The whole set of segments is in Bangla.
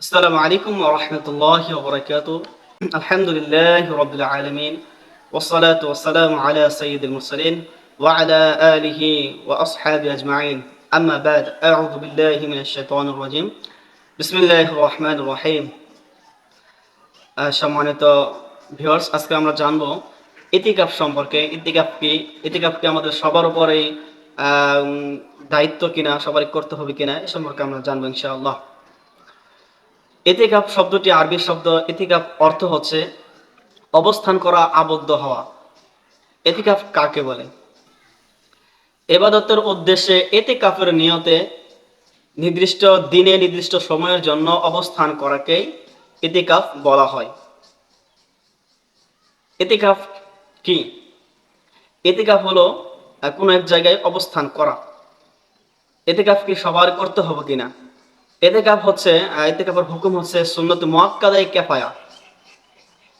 السلام عليكم ورحمة الله وبركاته. الحمد لله رب العالمين والصلاة والسلام على سيد المرسلين وعلى آله وأصحابه أجمعين. أما بعد أعوذ بالله من الشيطان الرجيم. بسم الله الرحمن الرحيم. সম্মানিত ভিউয়ার্স, আজকে আমরা জানবো ইতিকাফ সম্পর্কে। ইতিকাফ কি আমাদের সবার উপরেই দায়িত্ব কিনা, সবারই করতে হবে কিনা, এ সম্পর্কে আমরা জানবো ইনশাআল্লাহ। ইতিকাফ শব্দটি আরবি শব্দ। ইতিকাফ অর্থ হচ্ছে অবস্থান করা, আবদ্ধ হওয়া। ইতিকাফ কাকে বলে? ইবাদতের উদ্দেশ্যে ইতিকাফের নিয়তে নির্দিষ্ট দিনে নির্দিষ্ট সময়ের জন্য অবস্থান করাকেই ইতিকাফ বলা হয়। ইতিকাফ কি? ইতিকাফ হলো কোনো এক জায়গায় অবস্থান করা। ইতিকাফ কি সবার করতে হবে কিনা? ইতিকাফের হুকুম হচ্ছে সুন্নত মুআক্কাদায়ে কিফায়া।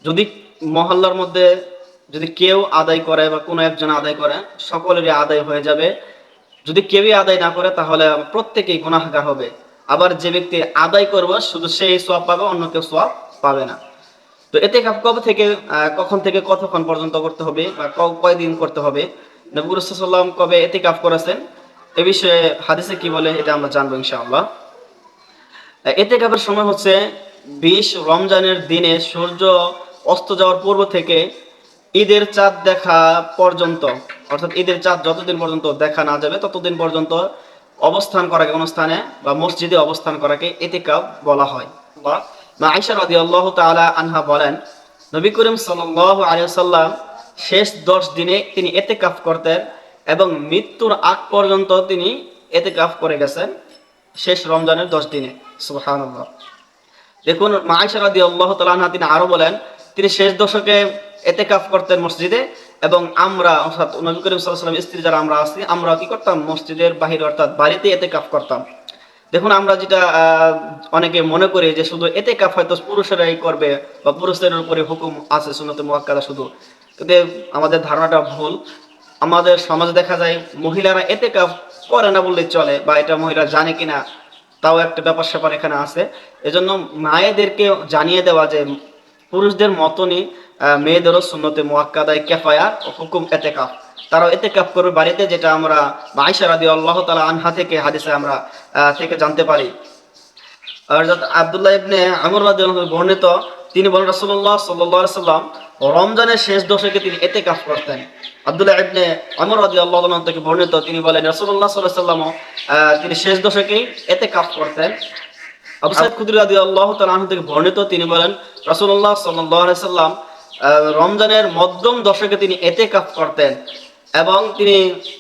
যদি মহল্লার মধ্যে যদি কেউ আদায় করে বা কোনো একজন আদায় করে, সকলেরই আদায় হয়ে যাবে। যদি কেউই আদায় না করে তাহলে প্রত্যেকেই গুনাহগার হবে। আবার যে ব্যক্তি আদায় করবে শুধু সেই সওয়াব পাবে, অন্য কেউ সওয়াব পাবে না। তো ইতিকাফ কবে থেকে কখন থেকে কতক্ষণ পর্যন্ত করতে হবে বা কয়দিন করতে হবে, নবী রাসূলুল্লাহ সাল্লাল্লাহু আলাইহি ওয়াসাল্লাম কবে ইতিকাফ করেছেন, এ বিষয়ে হাদিসে কি বলে এটা আমরা জানবো ইনশাআল্লাহ। ইতিকাফের সময় হচ্ছে 20 রমজানের দিনে সূর্য অস্ত যাওয়ার পূর্ব থেকে ঈদের চাঁদ দেখা পর্যন্ত, অর্থাৎ ঈদের চাঁদ যতদিন পর্যন্ত দেখা না যাবে ততদিন পর্যন্ত অবস্থান করাকে, কোনো স্থানে বা মসজিদে অবস্থান করাকে ইতিকাফ বলা হয়। মা আয়েশা রাদিয়াল্লাহু তাআলা আনহা বলেন, নবী করিম সাল্লাল্লাহু আলাইহি ওয়াসাল্লাম শেষ 10 দিনে তিনি ইতিকাফ করতেন এবং মৃত্যুর আগ পর্যন্ত তিনি ইতিকাফ করে গেছেন শেষ রমজানের 10 দিনে। সুবহানাল্লাহ। দেখুন, মা আয়েশা রাদিয়াল্লাহু তাআলা আনহা তিনি আরো বলেন, তিনি শেষ দশকে ইতিকাফ করতেন মসজিদে, এবং আমরা অর্থাৎ নবী করিম সাল্লাল্লাহু আলাইহি ওয়াসাল্লাম স্ত্রী যারা আমরা আছি, আমরা কি করতাম? মসজিদের বাহিরে অর্থাৎ বাড়িতে ইতিকাফ করতাম। দেখুন, আমরা যেটা অনেকে মনে করি যে শুধু ইতিকাফ হয়তো পুরুষেরাই করবে বা পুরুষদের উপরে হুকুম আছে সুন্নতে মুআক্কাদা শুধু, কিন্তু আমাদের ধারণাটা ভুল। আমাদের সমাজে দেখা যায় মহিলারা ইতিকাফ করে না বললেই চলে, বা এটা মহিলা জানে কিনা তাও একটা ব্যাপার স্যাপার এখানে আছে। এজন্য মায়েদেরকে জানিয়ে দেওয়া যে পুরুষদের মতনই মেয়েদেরও সুন্নতে মুআক্কাদায়ে কিফায়া হুকুম ইতিকাফ। তারাও ইতিকাফ করবে বাড়িতে, যেটা আমরা আয়েশা রাদিয়াল্লাহু তাআলা আনহা থেকে হাদিসে আমরা থেকে জানতে পারি। আর আব্দুল্লাহ ইবনে আমর রাদিয়াল্লাহু আনহু বর্ণিত, তিনি বলেন রাসূলুল্লাহ সাল্লাল্লাহু আলাইহি সাল্লাম রমজানের শেষ দশকে তিনি ইতিকাফ করতেন। আব্দুল্লাহ ইবনে আমর রাদিয়াল্লাহু আনহু থেকে বর্ণিত, তিনি বলেন রাসূলুল্লাহ সাল্লাল্লাহু আলাইহি সাল্লাম তিনি শেষ দশকেই ইতিকাফ করতেন। আবু সাঈদ খুদরি রাদিয়াল্লাহু তাআলা আনহু থেকে বর্ণিত, তিনি বলেন রাসূলুল্লাহ সাল্লাল্লাহু আলাইহি সাল্লাম রমজানের মধ্যম দশকে তিনি ইতিকাফ করতেন এবং তিনি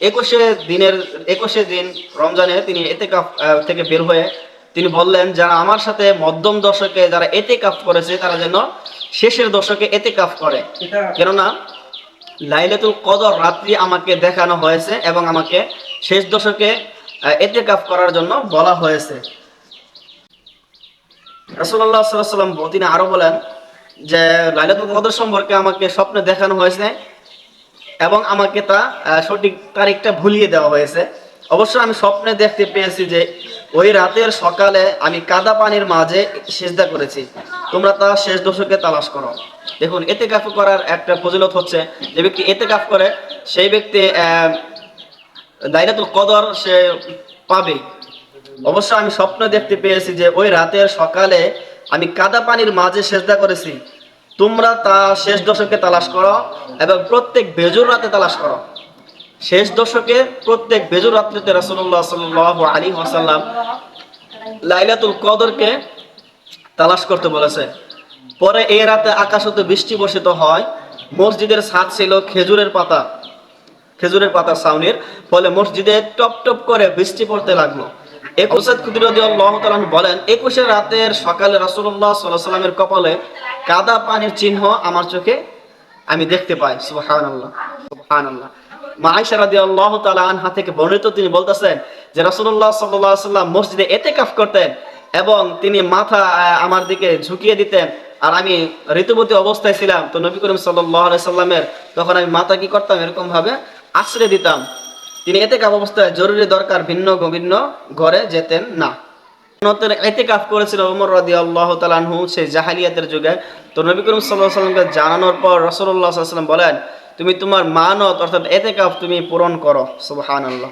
21 দিন রমজানে তিনি ইতিকাফ থেকে বের হয়ে তিনি বললেন, যারা আমার সাথে মধ্যম দশকে যারা ইতিকাফ করেছে তারা যেন শেষের দশকে ইতিকাফ করে, কেননা লাইলাতুল কদর রাত্রি আমাকে দেখানো হয়েছে এবং আমাকে শেষ দশকে ইতিকাফ করার জন্য বলা হয়েছে। রাসূলুল্লাহ সাল্লাল্লাহু আলাইহি ওয়াসাল্লাম তিনি আরো বলেন যে লাইলাতুল কদর সম্পর্কে আমাকে স্বপ্নে দেখানো হয়েছে এবং আমাকে তা সঠিক তারিখটা ভুলিয়ে দেওয়া হয়েছে। অবশ্য আমি স্বপ্নে দেখতে পেয়েছি যে ওই রাতের সকালে আমি কাদা পানির মাঝে সিজদা করেছি, তোমরা তা শেষ দশকে তালাশ করো। দেখুন, ইতিকাফ করার একটা ফজিলত হচ্ছে, যে ব্যক্তি ইতিকাফ করে সেই ব্যক্তি লাইলাতুল কদর সে পাবে। অবশ্য আমি স্বপ্ন দেখতে পেয়েছি যে ওই রাতের সকালে আমি কাদা পানির মাঝে সিজদা করেছি, তোমরা তা শেষ দশকে তালাশ করো এবং প্রত্যেক বেজুর রাতে তালাশ করো। শেষ দশকে প্রত্যেক বেজুর রাত্রিতে রাসূলুল্লাহ সাল্লাল্লাহু আলাইহি ওয়াসাল্লাম লাইলাতুল কদরকে তালাশ করতে বলেছে। পরে এই রাতে আকাশ হতে বৃষ্টি বর্ষিত হয়। মসজিদের ছাদ ছিল খেজুরের পাতা ছাউনির, ফলে মসজিদে টপ টপ করে বৃষ্টি পড়তে লাগলো। 21 রাতের সকালে রাসূলুল্লাহ সাল্লাল্লাহু আলাইহি ওয়াসাল্লামের কপালে কাদা পানির চিহ্ন আমার চোখে আমি দেখতে পাই। সুবহানাল্লাহ, সুবহানাল্লাহ। মা আয়েশা রাদিয়াল্লাহু তাআলা আনহা থেকে বর্ণিত, তিনি বলতেছেন যে রাসূলুল্লাহ সাল্লাল্লাহু আলাইহি ওয়াসাল্লাম মসজিদে ইতিকাফ করতেন এবং তিনি মাথা আমার দিকে ঝুঁকিয়ে দিতেন, আর আমি ঋতুবতী অবস্থায় ছিলাম। তো নবী করিম সাল্লাল্লাহু আলাইহি সাল্লামের তখন আমি মাথা কি করতাম, এরকম ভাবে আছড়ে দিতাম। তিনি ইতিকাফ অবস্থায় জরুরি দরকার ভিন্ন ভিন্ন ঘরে যেতেন না। মানতের ইতিকাফ করেছিল ওমর রাদিয়াল্লাহু তাআলা আনহু সেই জাহেলিয়াতের যুগে। তো নবী করিম সাল্লাল্লাহু আলাইহি ওয়াসাল্লামকে জানানোর পর রাসূলুল্লাহ সাল্লাল্লাহু আলাইহি ওয়াসাল্লাম বলেন, তুমি তোমার মানত অর্থাৎ ইতিকাফ তুমি পূরণ করো। সুবহানাল্লাহ।